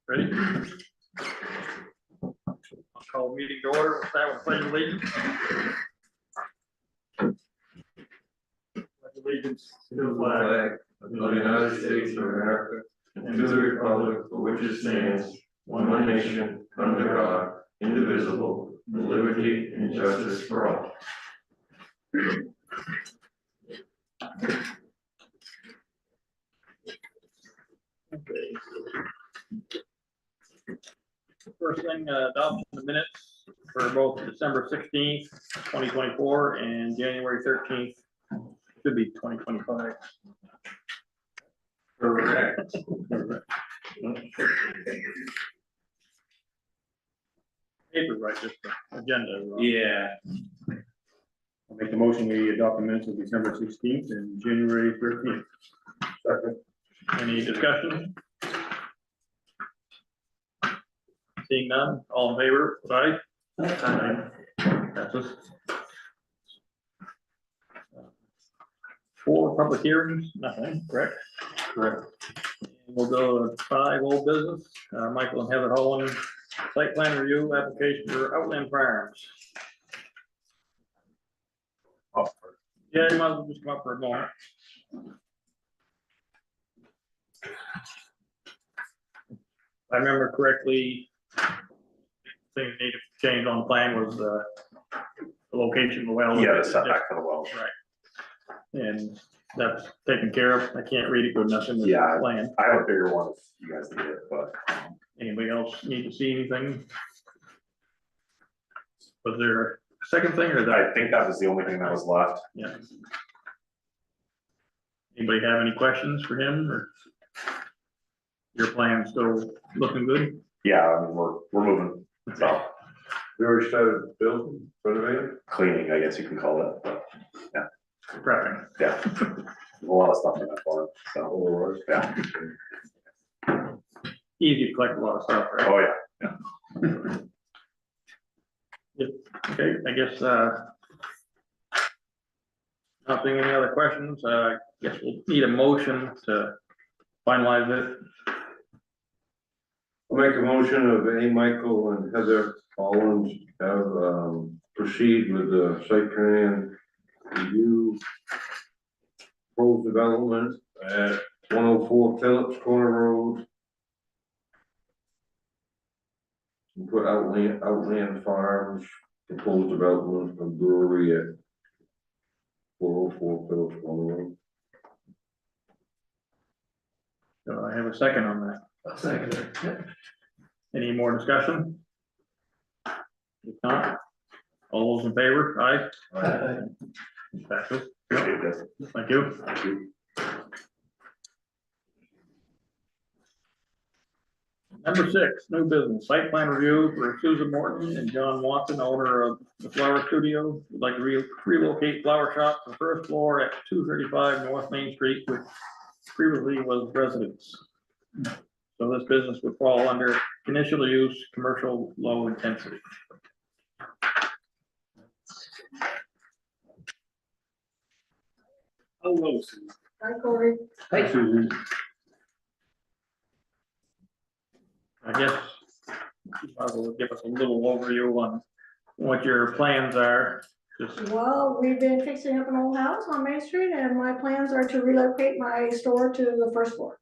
Ready? I'll call meeting to order. We'll start with pledge of allegiance. Pledge allegiance to the flag of the United States of America and to the republic for which it stands, one nation, under God, indivisible, with liberty and justice for all. Okay. First thing, adoption of the minutes for both December 16th, 2024 and January 13th, should be 2025. Correct. Paper, right, just the agenda. is wrong. Yeah. I'll make the motion, we adopt the minutes of December 16th and January 13th. Second. Any discussion? Seeing none, all in favor, aye? Passes. 4 public hearings, nothing, correct? Correct. We'll go to 5 old business, Michael and Heather Holland, site plan review application for Outland Farms. Yeah, you might as well just come up for a moment. If I remember correctly, thing needed to change on the plan was the location of the well. Yeah, the setback for the well. Right. And that's taken care of. I can't read it good enough in the Yeah. plan. I have a bigger one if you guys need it, but Anybody else need to see anything? Was there a second thing or that? I think that was the only thing that was left. Yeah. Anybody have any questions for him or? Your plan still looking good? Yeah, I mean, we're moving, so We already started building, renovating? cleaning, I guess you can call it, but Prepping. yeah. There's a lot of stuff in that farm, so, yeah. Easy to collect a lot of stuff, right? Oh, yeah. Yep. Okay, I guess, nothing, any other questions? Guess we'll need a motion to finalize it. I'll make a motion of A. Michael and Heather Holland have, proceed with the site plan review. Proposed development at 104 Phillips Corner Road. And put Outland Farms, proposed development of brewery at 404 Phillips Corner Road. So I have a second on that. Second. Any more discussion? If not, all those in favor, aye? Passes. Appreciate this. Thank you. Thank you. Number 6, new business, site plan review for Susan Morton and John Watson, owner of the Flower Studio. Would like to relocate flower shop to the first floor at 235 North Main Street, which previously was residence. So this business would fall under conditional use, commercial, low intensity. Hello, Susan. Hi, Corey. Hi, Susan. I guess will give us a little overview on what your plans are. Just Well, we've been fixing up an old house on Main Street and my plans are to relocate my store to the first floor.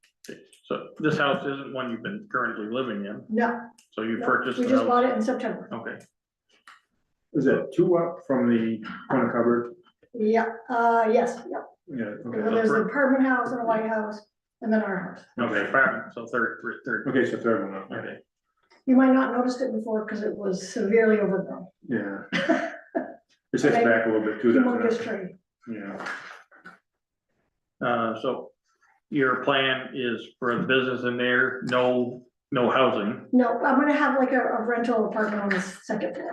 so this house isn't one you've been currently living in, No, so you no, purchased we the just house. bought it in September. Okay, Is that 2 up from the corner cupboard? Yeah, yes, yep. Yeah. Well, there's an apartment house and a white house and then our house. okay, apartment, so third. Okay, so 3rd one up. Okay, You might not noticed it before because it was severely overgrown. Yeah. It sits back a little bit too. Humongous doesn't it? tree. Yeah. so your plan is for the business in there, no housing. No, I'm gonna have like a rental apartment on the 2nd floor.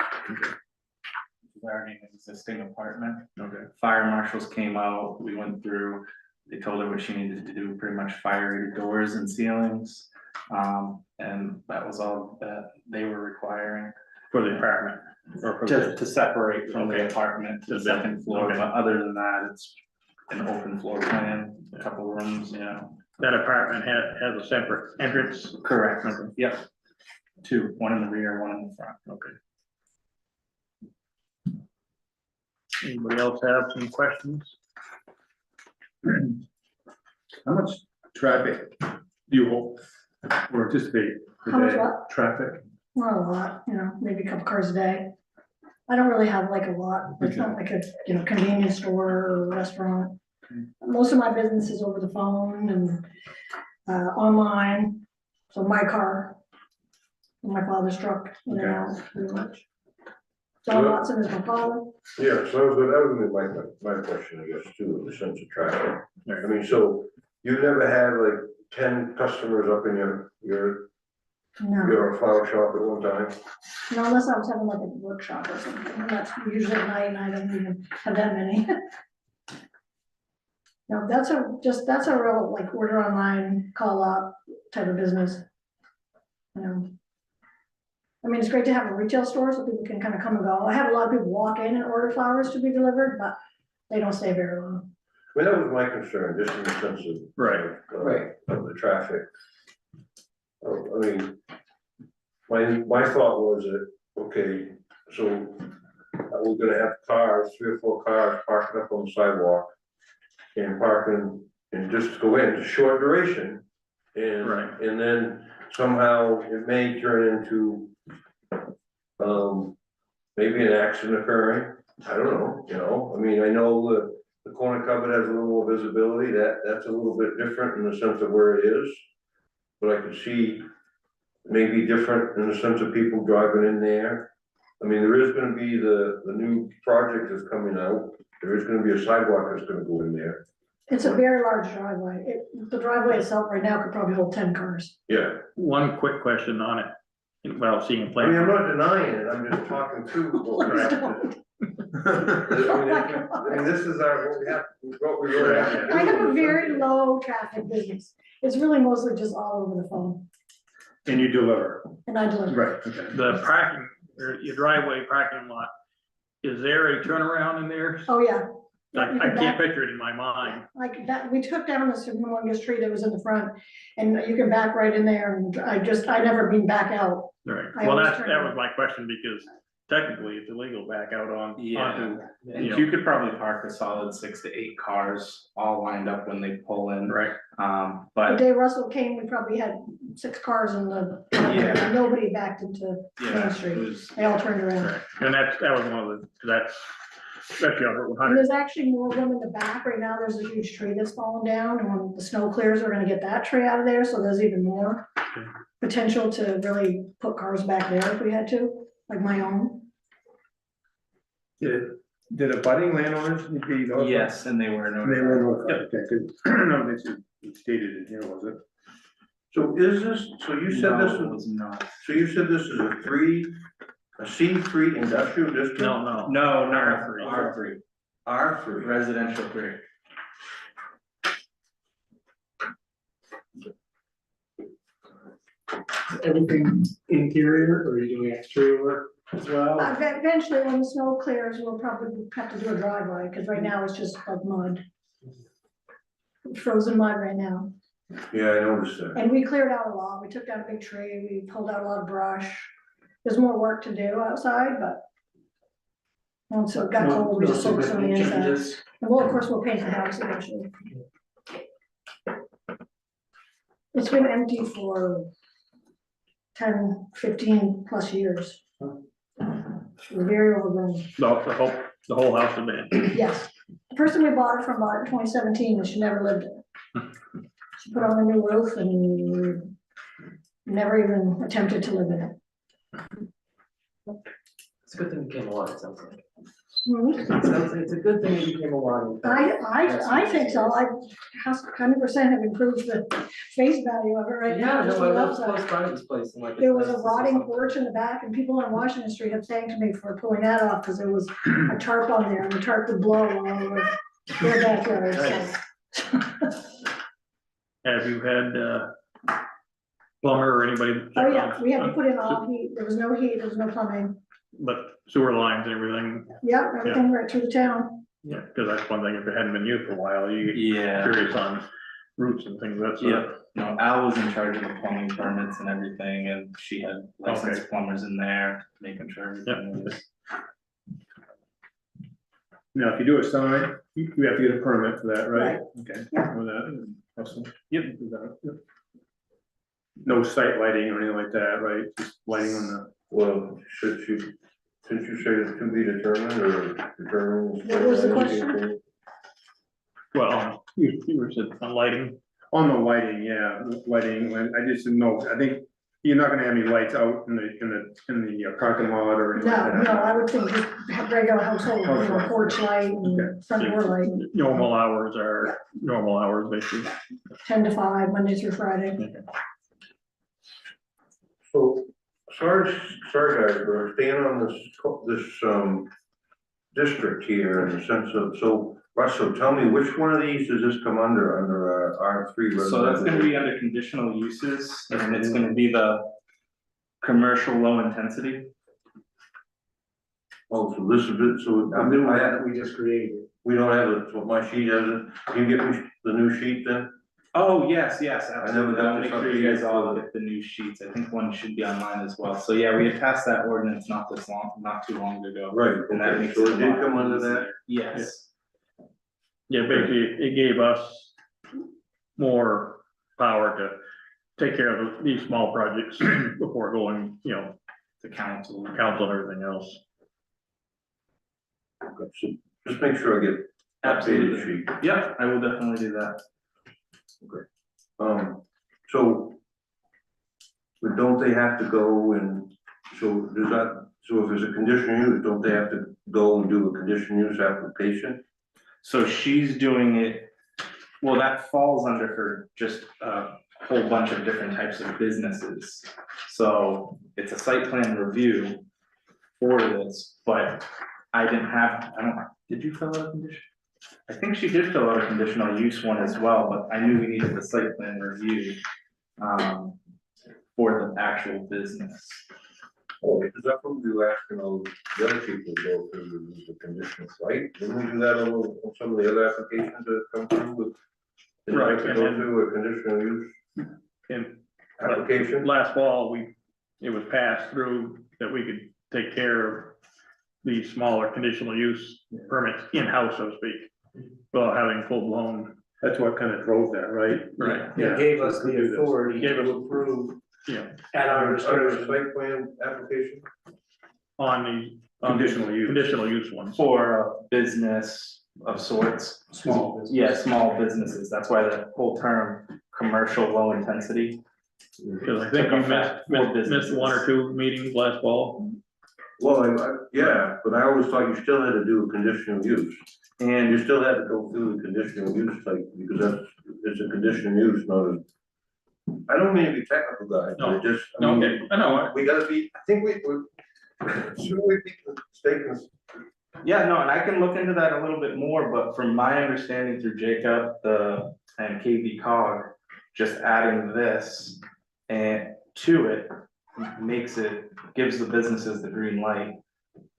Already an existing apartment. Okay. Fire marshals came out, we went through, they told her what she needed to do, pretty much fire doors and ceilings. And that was all that they were requiring For the apartment, or for the, to separate from the Okay. apartment to the The building, second floor, okay. but other than that, it's an open floor plan, a couple rooms, you know. that apartment has a separate entrance? Correct. Okay. Yep. Two, one in the rear, one in the front. Okay. Anybody else have some questions? How much traffic do you hope or anticipate How much today? what? Traffic? Not a lot, maybe a couple cars a day. I don't really have like a lot, it's not like a, convenience store or restaurant. Most of my business is over the phone and, online, so my car, my father's truck, pretty much. John Watson is my father. Yeah, so that would be my question, I guess, too, in the sense of traffic. I mean, so you never had like 10 customers up in No, your flower shop at one time? no, unless I was having like a workshop or something, and that's usually at night, and I don't even have that many. No, that's a real, like, order online, call up type of business. I mean, it's great to have a retail store so people can kind of come and go. I have a lot of people walk in and order flowers to be delivered, but they don't stay very long. I mean, that was my concern, just in the sense of. Right. Of the traffic. I mean, my thought was that, okay, so we're gonna have cars, 3 or 4 cars parking up on the sidewalk. And parking, and just go in, short duration. And, Right. and then somehow it may turn into, maybe an accident occurring, I don't know, I mean, I know the corner cupboard has a little more visibility, that's a little bit different in the sense of where it is. But I could see maybe different in the sense of people driving in there. I mean, there is gonna be the new project that's coming out, there is gonna be a sidewalk that's gonna go in there. It's a very large driveway. The driveway itself right now could probably hold 10 cars. Yeah, One quick question on it, without seeing a I plan. mean, I'm not denying it, I'm just talking through what we have to. I mean, this is what we really have to do. I have a very low traffic business. It's really mostly just all over the phone, And you deliver? and I deliver. Right, okay. The parking, or your driveway parking lot, is there a turnaround in there? Oh, yeah. I can't picture it in my mind. Like that, we took down this humongous tree that was in the front, and you can back right in there, and I never been back out. Right, I well, always that turn was around. my question, because technically it's illegal back out onto, And you know. you could probably park a solid 6 to 8 cars all lined up when they pull in. right, The But day Russell came, we probably had 6 cars in the, Yeah. nobody backed into yeah, Main it Street. was, They all turned around. right, and that was one of the, that's your And 100. there's actually more room in the back. Right now, there's a huge tree that's fallen down, and when the snow clears, we're gonna get that tree out of there, so there's even more potential to really put cars back there if we had to, like my own. Did the budding landowners need to be notified? yes, and they were They were notified. notified, okay, good. No, they should, it stated in here, was it? So is this, so you said this No, it was, was not. so you said this is a C3 industrial district? No, No, R3. R3, R3. residential 3. Everything interior, or are you doing exterior work as well? Eventually, when the snow clears, we'll probably have to do a driveway, because right now it's just like mud. Frozen mud right now. Yeah, I noticed that. And we cleared out a lot. We took down a big tree, we pulled out a lot of brush. There's more work to do outside, but once it got No- cold, we no just focused on the significant inside. changes? And well, of course, we'll paint the house eventually. It's been empty for 10, 15 plus years. We're very overgrown. the whole house has been, Yes, the person we bought it from bought it in 2017, and she never lived in it. She put on a new roof and never even attempted to live in it. It's a good thing you came along, it sounds like. Hmm. It sounds like it's a good thing you came along. I think so. I 100% have improved the face value of it right now. Yeah, just no, I the was outside. close by this place and like. There was it's a nice to see rotting something. porch in the back, and people on Washington Street have thanked me for pulling that off, because there was a tarp on there, and the tarp would blow all over their backyard. So Nice. Have you had, plumber or anybody? Oh, yeah, we had to put in all heat, there was no heat, there was no plumbing, But sewer lines and everything, yep, everything right through the town. yeah, because that's one thing, if it hadn't been used for a while, you get Yeah, curious on roots and things, that's. yeah, no, Al was in charge of the plumbing permits and everything, and she had licensed plumbers in there, making sure everything was. Now, if you do a sign, you have to get a permit for that, right? Right. Okay. Yeah. For that, and also, Yep. do that, yep. No site lighting or anything like that, right? Just lighting on the, Well, should you say it's to be determined or determined? What was the question? Well, you were saying on lighting, on the lighting, yeah, lighting, and I just didn't know, I think you're not gonna have any lights out in the parking lot or anything No, like no, that. I would think just have regular household, you know, porch light and front door light, normal hours are normal hours, basically. 10 to 5, Monday through Friday. So, sorry guys, we're staying on this district here in the sense of, so Russell, tell me, which one of these does this come under R3? So that's gonna be under conditional uses, and it's gonna be the commercial low intensity. Oh, so this is it, so The new one that we just created. we don't have it, so my sheet hasn't, can you get me the new sheet then? Oh, yes, yes, never absolutely, got I'll this make sure you guys updated all for- get the new sheets, I think one should be online as well, so yeah, we had passed that ordinance not too long ago. Right, And that okay, makes so it it a did lot come under that? easier. Yes, Yeah, basically, it gave us more power to take care of these small projects before going, the council. council and everything else. Okay, so just make sure I get updated Absolutely, sheet. yep, I will definitely do that. So. But don't they have to go and, so does that, so if there's a conditional use, don't they have to go and do a conditional use application? So she's doing it, well, that falls under her just a whole bunch of different types of businesses. So it's a site plan review for this, but I did you fill out a condition? I think she did fill out a conditional use one as well, but I knew we needed the site plan review for the actual business. Oh, is that what we were asking all the other people to go through the conditional site? Didn't we do that on some of the other applications that come through with? Did you have to Right, go and then- through a conditional use And application? last fall, it was passed through that we could take care of these smaller conditional use permits in-house, so to speak, without having full-blown. that's what kind of drove that, right? Right. Yeah. It gave us Do the this. authority Gave us- to approve Yeah, at our Under a discretion. site plan application? on the. Conditional use. Conditional use ones. For a business of sorts. Small business. Yeah, small businesses, that's why the whole term, commercial low intensity. Because I think you missed one or two meetings last fall. Well, yeah, but I always thought you still had to do a conditional use. And you still had to go through the conditional use site, because it's a conditional use, not a. I don't mean to be technical, guys, but it just. I No, mean, okay, I know. We gotta be, I think shouldn't we be mistaken? Yeah, no, and I can look into that a little bit more, but from my understanding through Jacob, and KV cog, just adding this and to it gives the businesses the green light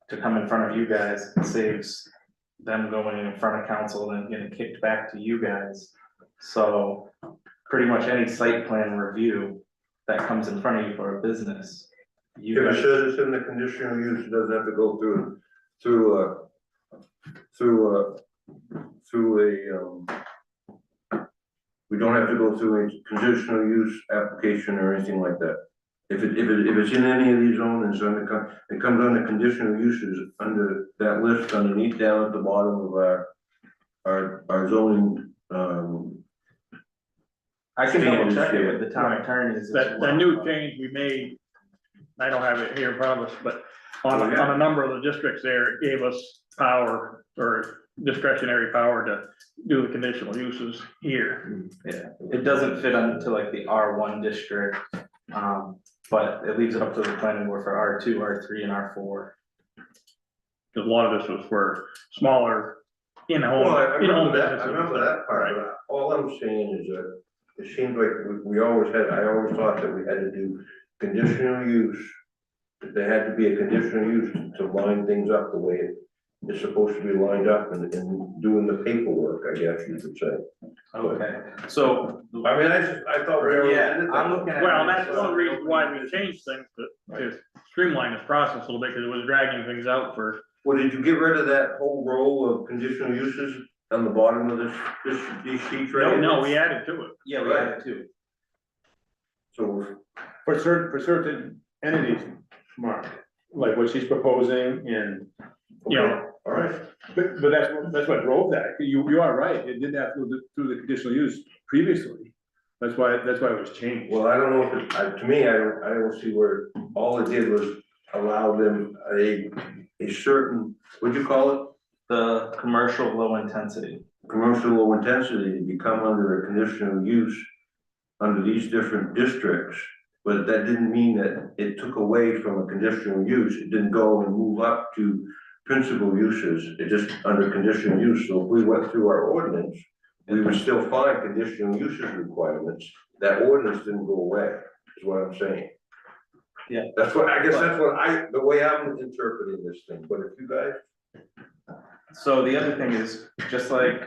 to come in front of you guys, it saves them going in front of council and getting kicked back to you guys. So pretty much any site plan review that comes in front of you for a business, you If it guys, says it's in the conditional use, it doesn't have to go through we don't have to go through a conditional use application or anything like that. If it's in any of these zones, it comes under conditional uses under that list underneath down at the bottom of our zoning, I can double check it standards, with the town attorneys. as That well. new change we made, I don't have it here in front of us, but on a number of the districts there, it gave us power or discretionary power to do the conditional uses here. Yeah, it doesn't fit into like the R1 district, but it leaves it up to the planning board for R2, R3, and R4. Because a lot of this was for smaller in-home, Well, I in-home remember that, businesses. I remember that part, but all I'm saying is that it seems like we always had, I always thought that we had to do conditional use. That there had to be a conditional use to line things up the way it's supposed to be lined up and doing the paperwork, I guess you could say. Okay, so, I mean, I thought we already yeah, did it. I'm looking at. Well, that's one reason why we changed things, to streamline this process a little bit, because it was dragging things out for. Well, did you get rid of that whole row of conditional uses on the bottom of these sheets right here? No, we added to it. Yeah, we added two. So, For certain entities, Mark, like what she's proposing and. Yeah. all right, But that's what drove that, you are right, it did that through the conditional use previously, that's why it was changed. well, I don't know if to me, I don't see where all it did was allow them a certain, what'd you call it? The commercial low intensity. Commercial low intensity to become under a conditional use under these different districts. But that didn't mean that it took away from a conditional use, it didn't go and move up to principal uses, it just under conditional use. So if we went through our ordinance, we would still find conditional uses requirements. That ordinance didn't go away, is what I'm saying. Yeah. That's what, I guess that's what the way I'm interpreting this thing, but if you guys. So the other thing is, just like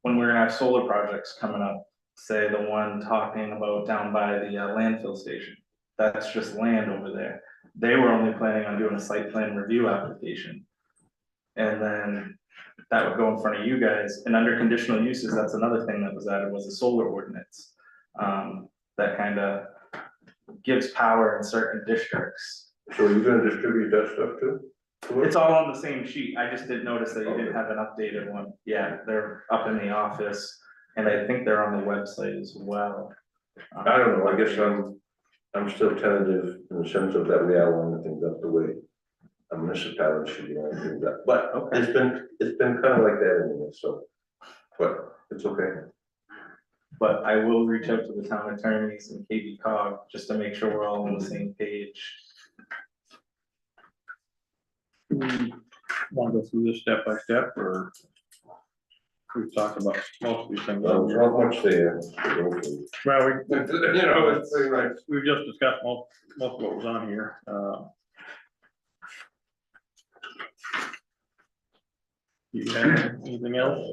when we're gonna have solar projects coming up, say the one talking about down by the landfill station, that's just land over there. They were only planning on doing a site plan review application. And then that would go in front of you guys, and under conditional uses, that's another thing that was added, was a solar ordinance. That kind of gives power in certain districts. So you're gonna distribute that stuff too? It's all on the same sheet, I just didn't notice that you didn't have an updated one. Yeah, they're up in the office, and I think they're on the website as well. I don't know, I guess I'm still tentative in the sense of that we outline things up the way a municipality should be able to do that, but it's been kind of like that anyway, so. But it's okay. But I will reach out to the town attorneys and KB cog just to make sure we're all on the same page. Do we want to go through this step by step, or we've talked about most of these things? There's not much there to go through. Well, You know, it's pretty much. we've just discussed most of what was on here. You have anything else?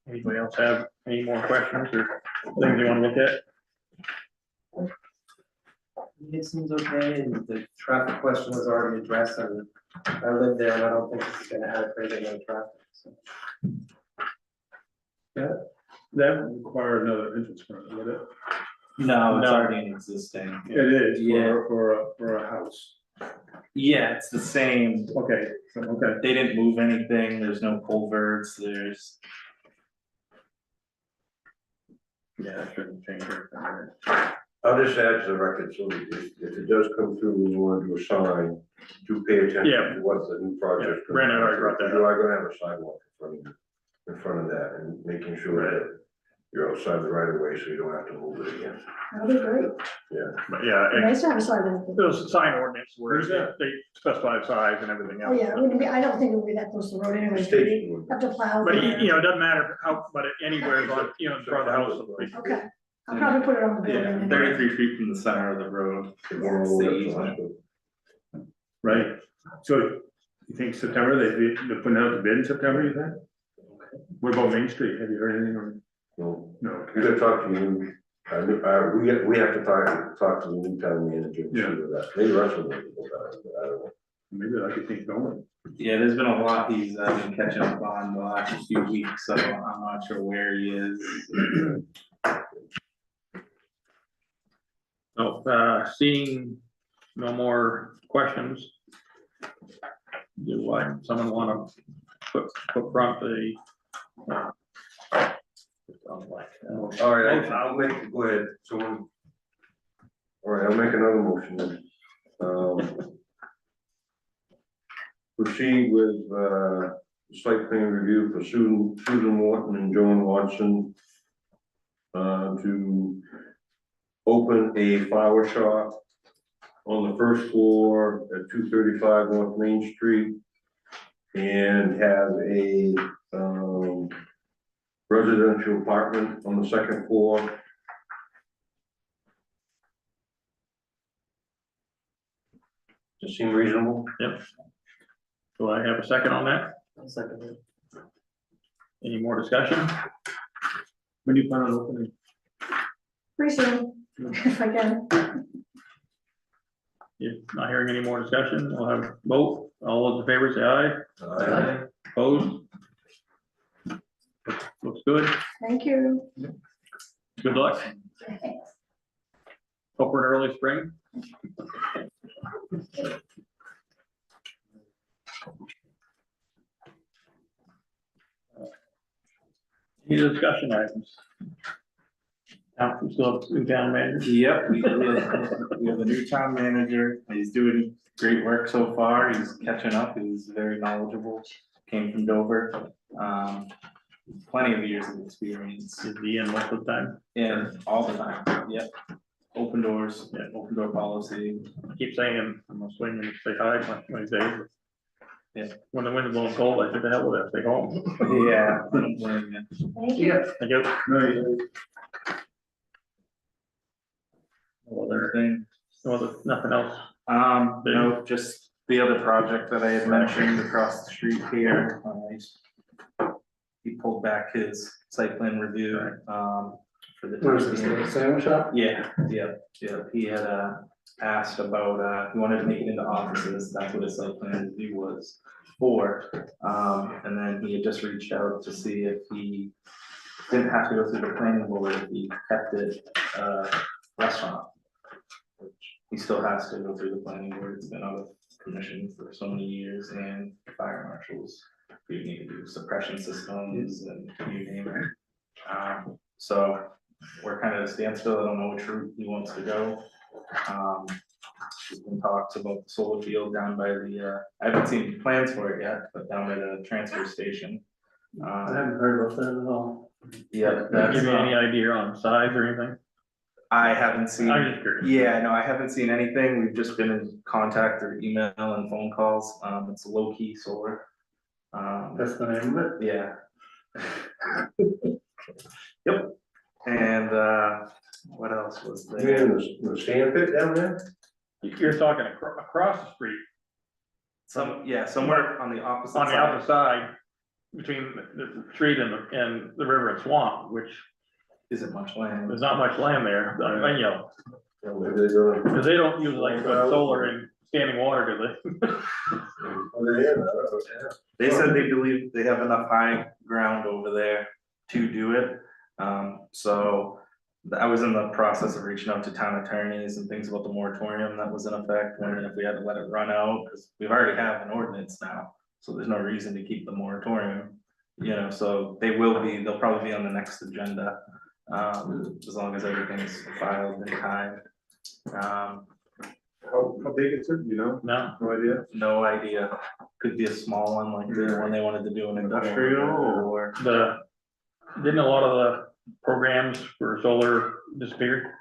Anybody else have any more questions or things you want to look at? It seems okay, and the traffic question was already addressed, and I live there, and I don't think this is gonna add crazy amount of traffic, so. That would require another entrance permit, would it? No, it's No. already an existing. It is, Yeah. for a house, Yeah, it's the same. okay, so, okay. They didn't move anything, there's no culverts, there's. Yeah, that shouldn't change anything. I'll just add to the record, so if it does come through, we want to assign, do pay attention Yeah. to what the new project. Yeah, Brandon already brought that up. You are gonna have a sidewalk in front of that, and making sure that you're outside the right of way, so you don't have to move it again. That'd be great. But yeah, Nice to have a sidewalk. there's a sign ordinance where Where's that? they specify the size and everything Oh, else. yeah, it wouldn't be, I don't think it would be that close to the road anyways. Station You would- have to plow. But there. it doesn't matter how, but anywhere on, in front of the house. Okay, I'll probably put it on the building. Yeah, anyway. 33 feet from the center of the road. All the way up to the hospital. Right, so you think September, they're putting out the bid in September, you think? What about Main Street, have you heard anything on? No, No. we gotta talk to you, we have to talk to the new town manager and see what that, maybe Russell will go about it, but I don't know. Maybe I could think going. Yeah, there's been a lot he's been catching up on the last few weeks, so I'm not sure where he is. So, seeing no more questions. Do someone want to put front the? All right, I'll make, go ahead, someone. All right, I'll make another motion then. Proceed with, site plan review for Susan Morton and Joan Watson. To open a flower shop on the first floor at 235 North Main Street and have a, residential apartment on the second floor. Does it seem reasonable? Yep. Do I have a second on that? I'll second it. Any more discussion? When do you plan on opening? Pretty soon, if I can. If not hearing any more discussion, we'll have a vote. All those in favor say aye. Opposed? Looks good. Thank you. Good luck. Hope we're in early spring. Any discussion items? Now, we still have new town manager. Yep, we have a new town manager, he's doing great work so far, he's catching up, he's very knowledgeable, came from Dover. Plenty of years of experience, Is the end most of the time. and all the time, yep. Open doors, yeah, open door policy, I keep saying, I'm gonna swing and say hi one of these days. Yeah. When the wind's blowing cold, I said, the hell with it, stay home. yeah. I don't blame you. Thank you. I guess. No, No other, nothing else. No, just the other project that I had mentioned across the street here, he pulled back his site plan review, for the. Where's this, the sandwich shop? Yeah, he had, asked about, he wanted to make it into offices, that's what his site plan review was for. And then he had just reached out to see if he didn't have to go through the planning board, if he kept it, restaurant. Which he still has to go through the planning board, it's been out of commission for so many years, and fire marshals. We need to do suppression systems and you name it. So we're kind of at a standstill, I don't know which route he wants to go. There's been talks about the solar field down by the, I haven't seen plans for it yet, but down by the transfer station. I haven't heard about that at all. Yeah, Give you any idea on size or anything? I haven't seen. I'm just curious. Yeah, no, I haven't seen anything. We've just been in contact through email and phone calls. It's low key solar. That's the name of it? Yeah. Yep. And, what else was You there? in the sand pit down there? You're talking across the street, Somewhere on the opposite on the side. other side, between the street and the river and swamp, which Isn't much land. there's not much land there, you know, Well, maybe they're gonna- because they don't use like solar in standing water, do they? Oh, they are, yeah. They said they believe they have enough high ground over there to do it. So I was in the process of reaching out to town attorneys and things about the moratorium that was in effect, wondering if we had to let it run out, because we already have an ordinance now. So there's no reason to keep the moratorium, you know, so they'll probably be on the next agenda. As long as everything's filed in time. how big is it, you know? No, No idea? No idea, could be a small one like the one they wanted to do in industrial or. didn't a lot of the programs for solar disappear?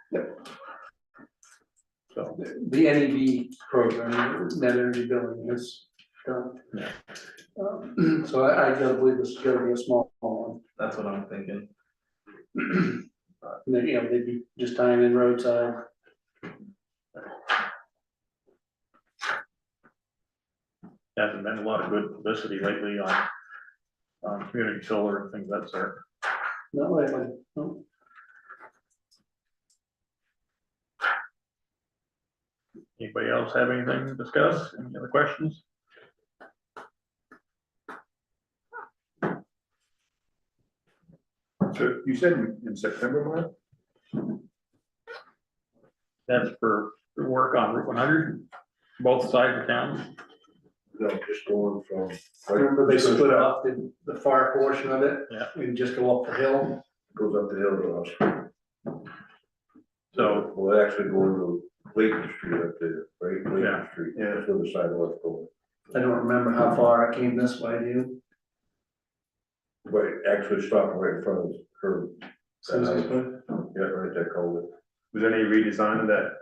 So, The NEV program, net energy billing is done. Yeah. So I gotta believe this is gonna be a small one. That's what I'm thinking. And then, you know, they'd be just tying in roadside. hasn't been a lot of good publicity lately on community solar and things of that sort. Not lately, no. Anybody else have anything to discuss? Any other questions? So you said in September, Mark? That's for work on Route 100, both sides of town. No, just going from. Remember they split off the far portion of it? Yeah. And just go up the hill? Goes up the hill to us. So, Well, actually going to Layton Street up there, right? Layton Yeah. Street, Yeah. that's where the sidewalk goes. I don't remember how far it came this way, do you? Right, actually stopping right in front of her. Susan's place? Yeah, right there, culvert. Was there any redesign of that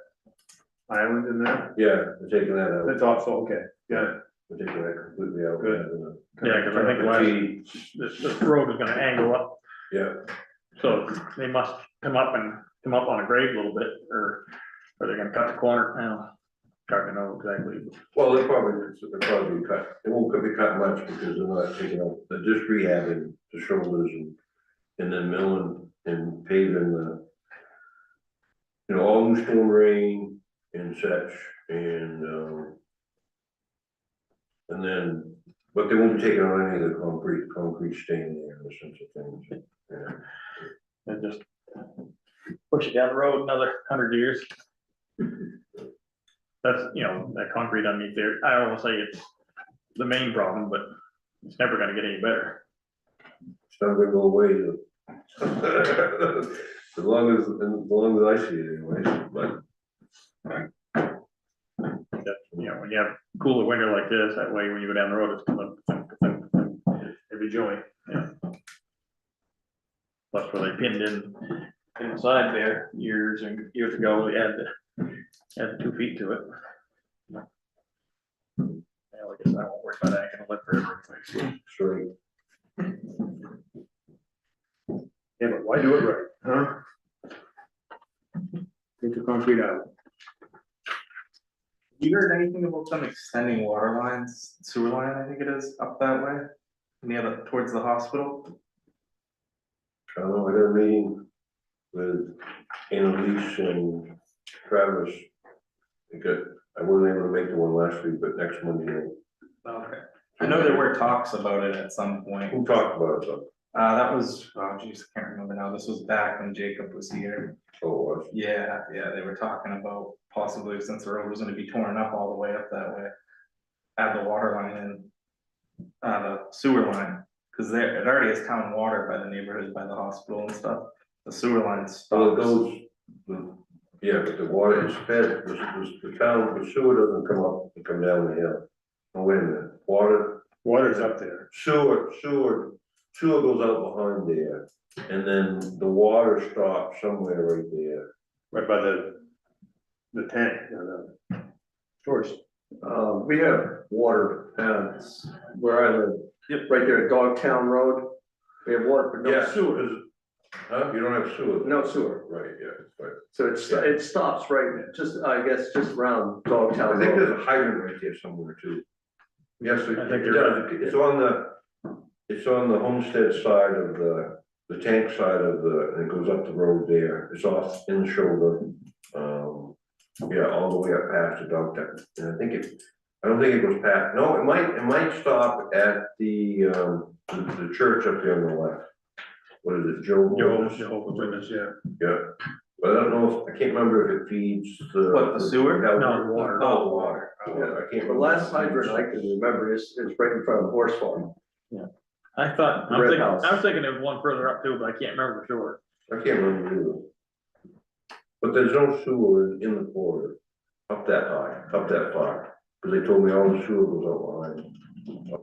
island in there? Yeah, they're taking that out, That's also, okay, yeah. they're taking that completely out. Good. Yeah, cause I think last, this road is gonna angle up, Yeah, so they must come up on a grade a little bit, or they're gonna cut the corner now. Hard to know exactly. well, they'll probably cut, it won't be cut much because they're not taking out, they're just rehabbing the shoulders and then milling and paving the, you know, all new storm drain and such, and then, but they won't be taking out any of the concrete staying there in the sense of things, yeah. And just push it down the road another 100 years. That's, you know, that concrete underneath there, I don't wanna say it's the main problem, but it's never gonna get any better. It's not gonna go away. As long as I see it anyways, but. You know, when you have cooler winter like this, that way when you go down the road, it's coming every joint. Yeah. That's where they pinned in inside there years and years ago, we had 2 feet to it. Yeah, like I said, I won't worry about that, I can live forever anyway. Straight. Yeah, but why do it right, huh? Take the concrete out. You heard anything about them extending water lines, sewer line, I think it is, up that way? Near towards the hospital? I don't know, I got a meeting with Annalise and Travis. I wasn't able to make the one last week, but next Monday night. Okay. I know there were talks about it at some point. Who talked about it, so? That was, oh geez, I can't remember now. This was back when Jacob was here. Oh, it was. Yeah, they were talking about possibly, since the road was gonna be torn up all the way up that way, add the water line in, the sewer line, cause it already has town water by the neighborhood, by the hospital and stuff. The sewer line Well, it stops. goes, yeah, but the water is fed, the town, the sewer doesn't come up and come down the hill. Oh, wait a minute, Water's up there. sewer goes out behind there, and then the water stops somewhere right there. Right by the tank, the storage. We have water, where I live, right there at Dogtown Road. We have water, but no Yeah, sewer, Huh, you don't have sewer? no sewer. Right, yeah, right. So it stops right, just, I guess, just around I Dogtown think Road. there's a hydrant right there somewhere too. Yes, I think you're right. it's on the homestead side of the tank side of and it goes up the road there. It's off in the shoulder. Yeah, all the way up past the dog town. And I don't think it goes past, no, it might stop at the church up there on the left. What is it, Jehovah's Witness, yeah. Yeah, but I don't know, I can't remember if it feeds the. What, the sewer? No, water. Oh, water, yeah, I can't. The remember. last hydrant I can remember is right in front of the horse farm. I thought, Red house. I was thinking there was one further up too, but I can't remember for sure. I can't remember either. But there's no sewer in the quarter, up that high, up that far, because they told me all the sewer goes out behind.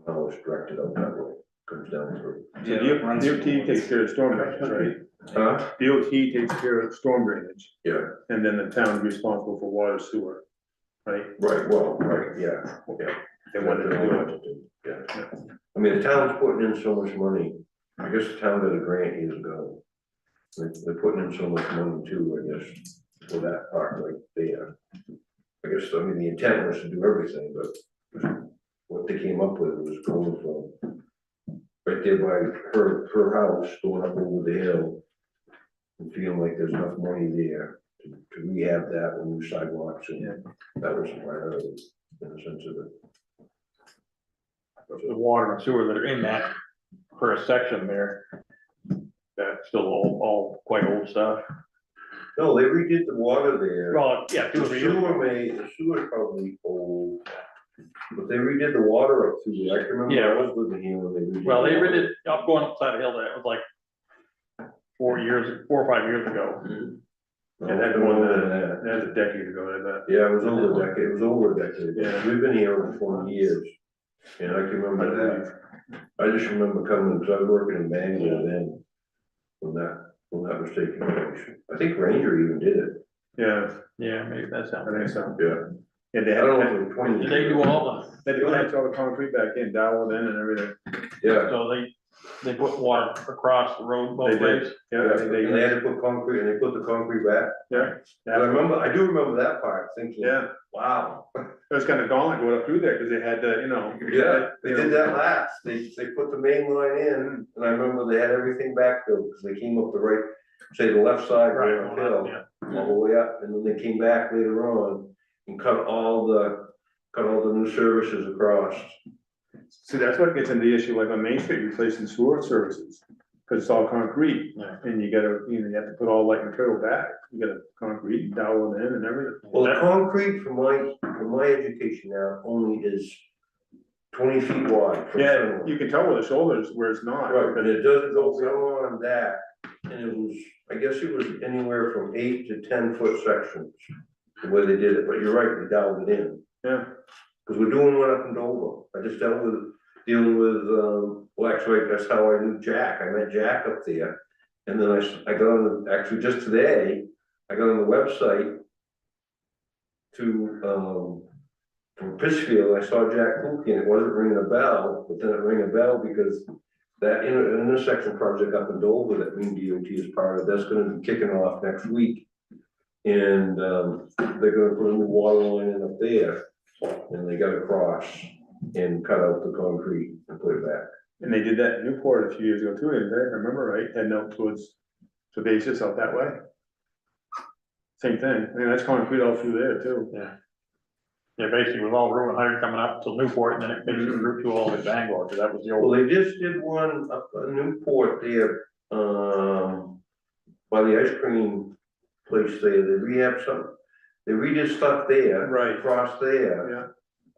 Now it's directed out that way, comes down through. Yeah, it runs DOT through the takes woods. care of storm drainage, right? Huh? DOT takes care of storm drainage, Yeah, and then the town is responsible for water sewer, right? right, well, right, yeah, yeah. They wanted to do it. Yeah, I mean, the town's putting in so much money, I guess the town did a grant years ago. They're putting in so much money too, I guess, for that part right there. I guess, I mean, the intent was to do everything, but what they came up with was going from right there by her house, going up over the hill, and feeling like there's enough money there to rehab that with new sidewalks, and that was my priority in the sense of it. The water and sewer that are in that first section there, that's still all quite old stuff. No, they redid the water there. Well, yeah, The 2 or 3 years ago. the sewer's probably old, but they redid the water up through there, I can remember, I was living here when they redid. Well, they the water. redid, up going upside the hill, that was like 4 or 5 years ago. No, Yeah, that's it's more older than than that. That's a decade ago, I bet. Yeah, it was over a decade, it was over a decade, Yeah. we've been here over 20 years, and I can remember that. I just remember coming, because I was working in Bangor then, when I'm not mistaken. I think Ranger even did it. Yeah, Yeah, maybe that's I how. think so. Yeah. And they I don't know had, if it was 20. Did they do all they put all the concrete back in, dowel it in and everything. Yeah. so they put water across the road They both did. ways? Yeah, I think And they had to put concrete, and they put the concrete back. yeah. I do remember that part, thinking, Yeah, wow. it was kind of gauntlet going up through there, because they had to, you know. Yeah, they did that last, they put the main line in, and I remember they had everything backfilled, because they came up the right, say the left side, Right, going uphill, yeah. all the way up, and then they came back later on and cut all the new services across. See, that's what gets into the issue, like on Main Street, replacing sewer services, because it's all concrete, Yeah. and you gotta, you have to put all like material back, you gotta concrete, dowel it in and everything. Well, the concrete for my education now only is 20 feet wide. from Yeah, center. you can tell where the shoulders, where it's not. Right, but it doesn't go beyond that, and it was, I guess it was anywhere from 8 to 10 foot sections, the way they did it, but you're right, they dialed it in. Yeah, Cause we're doing one up in Dover, I just dealing with, well, actually, that's how I knew Jack, I met Jack up there. And then I got on actually just today, I got on the website to, from Pittsfield, I saw Jack Cookie, and it wasn't ringing a bell, but then it rang a bell because that intersection project up in Dover that Maine DOT is part of, that's gonna be kicking off next week. And, they're gonna put a new water line in up there, and they got across and cut out the concrete and put it back. and they did that in Newport a few years ago too, didn't they? I remember right, heading out towards, so they just out that way. Same thing, I mean, that's concrete all through there too. Yeah. Yeah, basically with all Route 100 coming up to Newport, and then it basically Route 2 all the way to Bangor, because that was the Well, old. they just did one up in Newport there, by the ice cream place there, they rehab some, they redid stuff there. Right. Across there. Yeah.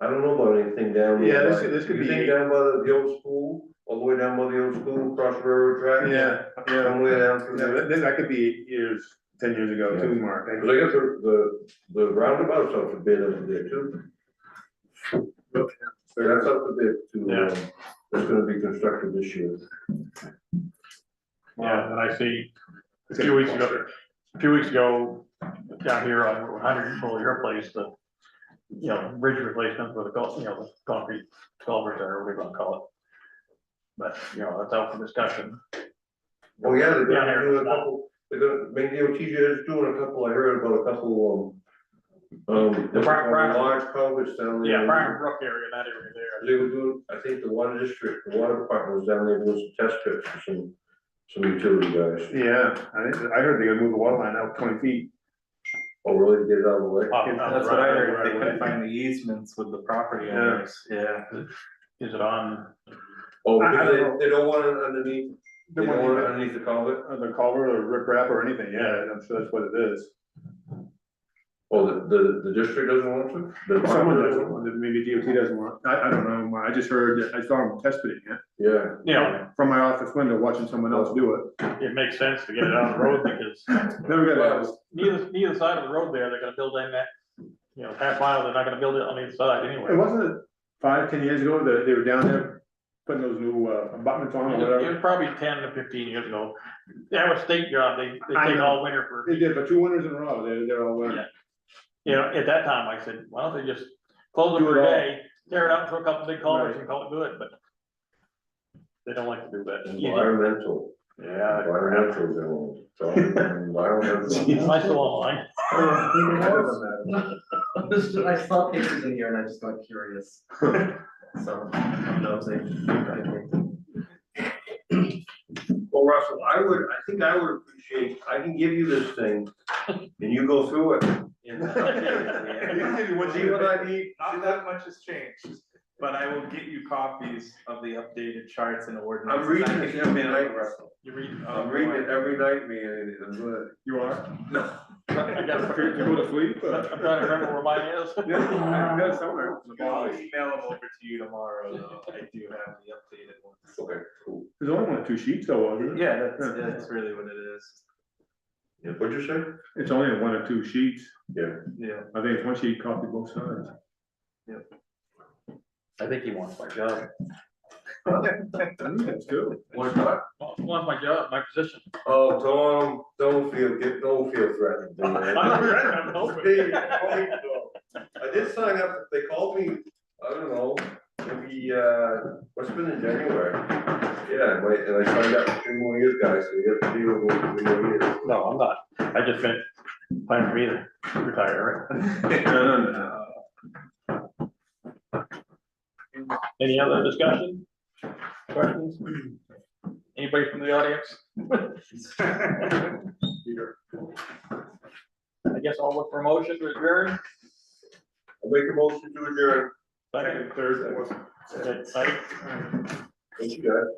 I don't know about anything down there. Yeah, by- this could you be- think down by the old school, all the way down by the old school, across the railroad track? Yeah, Somewhere down through yeah, there. that could be years, 10 years ago too, Mark. Cause I guess the roundabout's up to bid over there too. That's up to bid to, Yeah. it's gonna be constructed this year. Yeah, and I see a few weeks ago, down here on Route 100, below your place, the, bridge replacement with the concrete culvert, or whatever we're gonna call it. But, that's out for discussion. Oh, yeah, they're Yeah, gonna do a couple, they're gonna, make DOT is doing a couple, I heard about a couple, The Brown- large culverts down there. Yeah, Briar Brook area, that area there. They were doing, I think the water district, the water department was down there doing some test pits for some utility guys. Yeah, I heard they're gonna move the water line out 20 feet. Oh, really, to get it out of the way? That's what I heard, if they Right, couldn't find the easements with the property Yeah. owners, yeah. Is it on? Oh, I because don't know. they don't want it underneath, they don't want it underneath the culvert? The culvert or rip wrap or anything, yeah, I'm sure that's what it is. Oh, the district doesn't want to? The department Someone doesn't doesn't, want maybe DOT doesn't want, I don't know, I just heard, I saw them test pitting it, it? Yeah. from my office window, watching someone else do it. It makes sense to get it on the road, because Never got it. neither side of the road there, they're gonna build in that, half mile, they're not gonna build it on either side anyway. It wasn't it 5, 10 years ago that they were down there putting those new abutments on or It whatever? was probably 10 to 15 years ago. They have a state job, they I take know. all winter for, They did, but 2 winters in a row, they're all winter. at that time, I said, why don't they just close it Do for it a all. day, tear it out, throw a couple big culverts Right. and call it good, but they don't like to do that. Environmental. Yeah. Environmental zone. So, environmental. Am I still online? I saw pictures in here and I just got curious. So, I'm nosing. Well, Russell, I think I would appreciate, I can give you this thing, and you go through it. See what I need, not that much has changed, but I will get you copies of the updated charts and ordinances. I'm reading I this can every email night, you. Russell. You read? I'm reading it every night, man, and good. You are? No. I got You go to sleep? I'm trying to remember where mine is. Yeah, I got it somewhere. I'll email them over to you tomorrow, though. I do have the updated ones. Okay, cool. There's only 1 or 2 sheets though, wasn't it? Yeah, that's really what it is. Yeah, what'd you say? It's only 1 or 2 sheets. Yeah. Yeah. I think it's 1 sheet copy both sides. I think he wants my job. That's good. Why not? One's my job, my position. Oh, don't feel threatened. I'm not threatened, I'm hoping. I did sign up, they called me, I don't know, maybe, what's been in January? Yeah, and I signed up for 3 more years, guys, so you have to deal with me for 3 more years. No, I'm not. I just meant plan for either, retire, right? No. Any other discussion? Questions? Anybody from the audience? I guess I'll look for a motion to adjourn. I'll make a motion to adjourn. Second, third, fourth. Second, Thank you, guys.